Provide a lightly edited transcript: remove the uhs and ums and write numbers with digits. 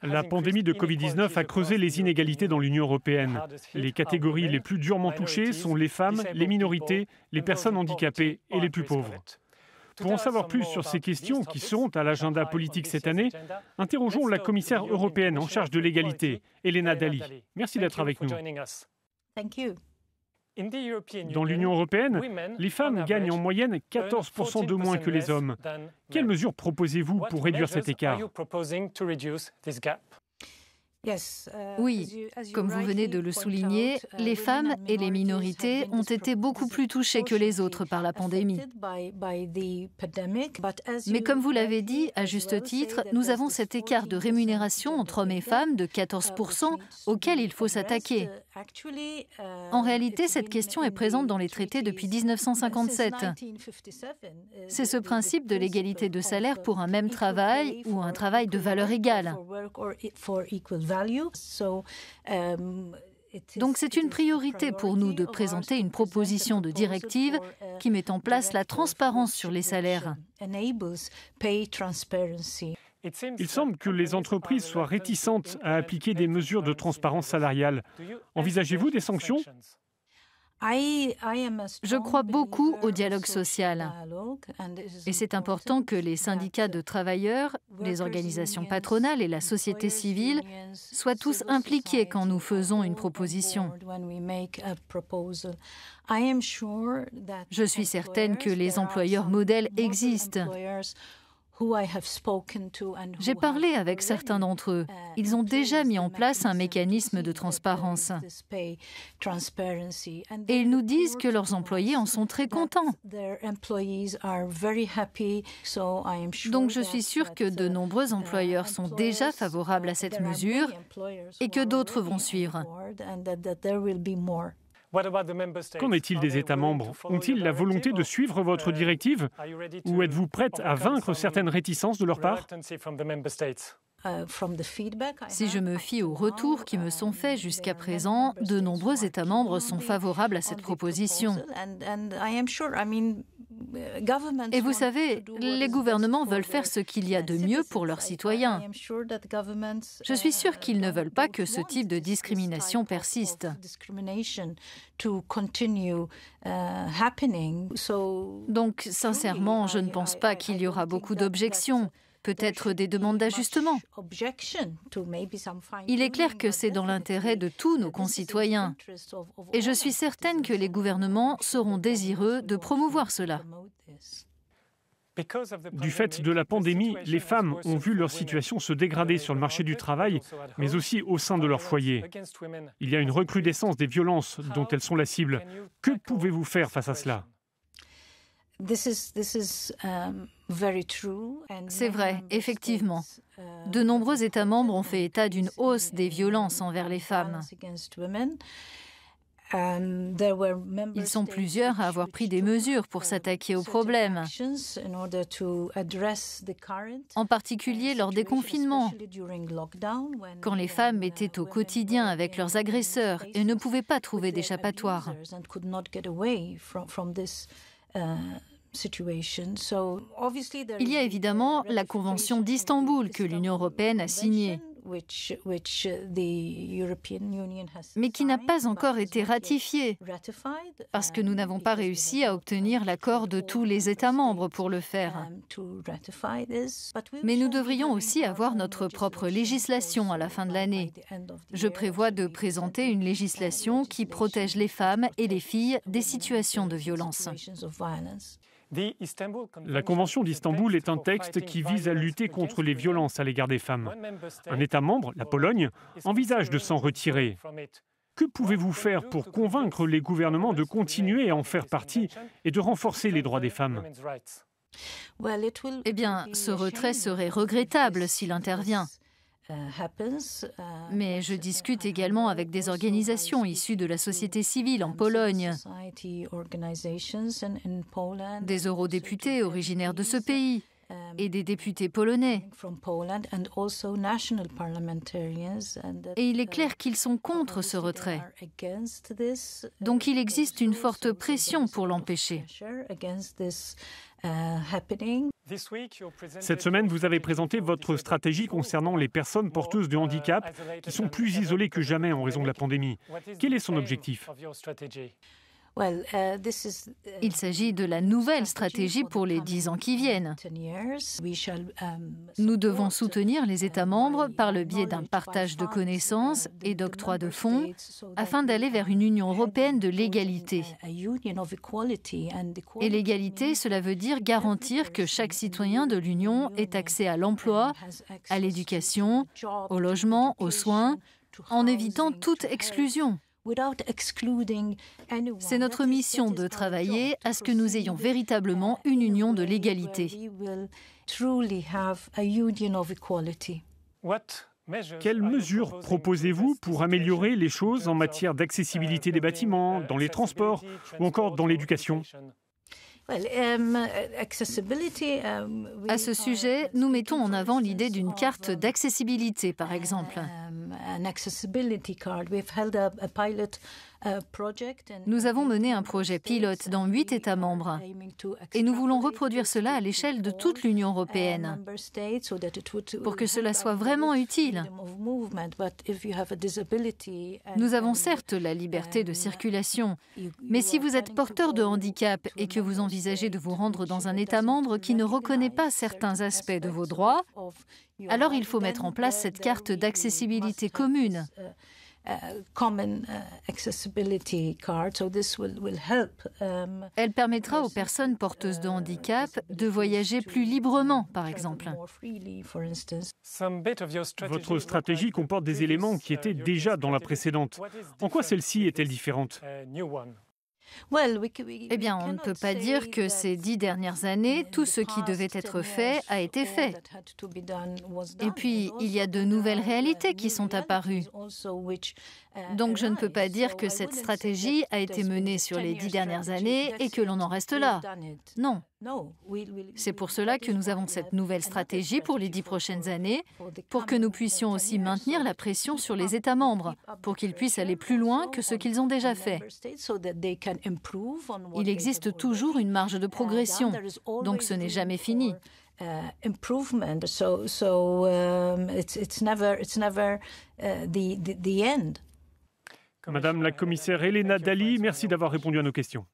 La pandémie de Covid-19 a creusé les inégalités dans l'Union européenne. Les catégories les plus durement touchées sont les femmes, les minorités, les personnes handicapées et les plus pauvres. Pour en savoir plus sur ces questions qui seront à l'agenda politique cette année, interrogeons la commissaire européenne en charge de l'égalité, Helena Dalli. Merci d'être avec nous. Dans l'Union européenne, les femmes gagnent en moyenne 14% de moins que les hommes. Quelles mesures proposez-vous pour réduire cet écart ? Oui, comme vous venez de le souligner, les femmes et les minorités ont été beaucoup plus touchées que les autres par la pandémie. Mais comme vous l'avez dit, à juste titre, nous avons cet écart de rémunération entre hommes et femmes de 14% auquel il faut s'attaquer. En réalité, cette question est présente dans les traités depuis 1957. C'est ce principe de l'égalité de salaire pour un même travail ou un travail de valeur égale. Donc c'est une priorité pour nous de présenter une proposition de directive qui met en place la transparence sur les salaires. Il semble que les entreprises soient réticentes à appliquer des mesures de transparence salariale. Envisagez-vous des sanctions ? Je crois beaucoup au dialogue social. Et c'est important que les syndicats de travailleurs, les organisations patronales et la société civile soient tous impliqués quand nous faisons une proposition. Je suis certaine que les employeurs modèles existent. J'ai parlé avec certains d'entre eux. Ils ont déjà mis en place un mécanisme de transparence. Et ils nous disent que leurs employés en sont très contents. Donc je suis sûre que de nombreux employeurs sont déjà favorables à cette mesure et que d'autres vont suivre. Qu'en est-il des États membres? Ont-ils la volonté de suivre votre directive? Ou êtes-vous prête à vaincre certaines réticences de leur part? Si je me fie aux retours qui me sont faits jusqu'à présent, de nombreux États membres sont favorables à cette proposition. Et vous savez, les gouvernements veulent faire ce qu'il y a de mieux pour leurs citoyens. Je suis sûre qu'ils ne veulent pas que ce type de discrimination persiste. Donc, sincèrement, je ne pense pas qu'il y aura beaucoup d'objections. Peut-être des demandes d'ajustement. Il est clair que c'est dans l'intérêt de tous nos concitoyens. Et je suis certaine que les gouvernements seront désireux de promouvoir cela. Du fait de la pandémie, les femmes ont vu leur situation se dégrader sur le marché du travail, mais aussi au sein de leur foyer. Il y a une recrudescence des violences dont elles sont la cible. Que pouvez-vous faire face à cela ? C'est vrai, effectivement. De nombreux États membres ont fait état d'une hausse des violences envers les femmes. Ils sont plusieurs à avoir pris des mesures pour s'attaquer au problème, en particulier lors des confinements, quand les femmes étaient au quotidien avec leurs agresseurs et ne pouvaient pas trouver d'échappatoire. Il y a évidemment la Convention d'Istanbul que l'Union européenne a signée, mais qui n'a pas encore été ratifiée, parce que nous n'avons pas réussi à obtenir l'accord de tous les États membres pour le faire. Mais nous devrions aussi avoir notre propre législation à la fin de l'année. Je prévois de présenter une législation qui protège les femmes et les filles des situations de violence. La Convention d'Istanbul est un texte qui vise à lutter contre les violences à l'égard des femmes. Un État membre, la Pologne, envisage de s'en retirer. Que pouvez-vous faire pour convaincre les gouvernements de continuer à en faire partie et de renforcer les droits des femmes? Eh bien, ce retrait serait regrettable s'il intervient. Mais je discute également avec des organisations issues de la société civile en Pologne, des eurodéputés originaires de ce pays, et des députés polonais. Et il est clair qu'ils sont contre ce retrait. Donc il existe une forte pression pour l'empêcher. Cette semaine, vous avez présenté votre stratégie concernant les personnes porteuses de handicap qui sont plus isolées que jamais en raison de la pandémie. Quel est son objectif ? Il s'agit de la nouvelle stratégie pour les 10 ans qui viennent. Nous devons soutenir les États membres par le biais d'un partage de connaissances et d'octroi de fonds afin d'aller vers une Union européenne de l'égalité. Et l'égalité, cela veut dire garantir que chaque citoyen de l'Union ait accès à l'emploi, à l'éducation, au logement, aux soins, en évitant toute exclusion. C'est notre mission de travailler à ce que nous ayons véritablement une union de l'égalité. Quelles mesures proposez-vous pour améliorer les choses en matière d'accessibilité des bâtiments, dans les transports ou encore dans l'éducation ? À ce sujet, nous mettons en avant l'idée d'une carte d'accessibilité, par exemple. Nous avons mené un projet pilote dans 8 États membres et nous voulons reproduire cela à l'échelle de toute l'Union européenne pour que cela soit vraiment utile. Nous avons certes la liberté de circulation, mais si vous êtes porteur de handicap et que vous envisagez de vous rendre dans un État membre qui ne reconnaît pas certains aspects de vos droits, alors il faut mettre en place cette carte d'accessibilité commune. Elle permettra aux personnes porteuses de handicap de voyager plus librement, par exemple. Votre stratégie comporte des éléments qui étaient déjà dans la précédente. En quoi celle-ci est-elle différente ? Eh bien, on ne peut pas dire que ces 10 dernières années, tout ce qui devait être fait a été fait. Et puis, il y a de nouvelles réalités qui sont apparues. Donc, je ne peux pas dire que cette stratégie a été menée sur les 10 dernières années et que l'on en reste là. Non. C'est pour cela que nous avons cette nouvelle stratégie pour les 10 prochaines années, pour que nous puissions aussi maintenir la pression sur les États membres, pour qu'ils puissent aller plus loin que ce qu'ils ont déjà fait. Il existe toujours une marge de progression, donc ce n'est jamais fini. Madame la commissaire Helena Dalli, merci d'avoir répondu à nos questions.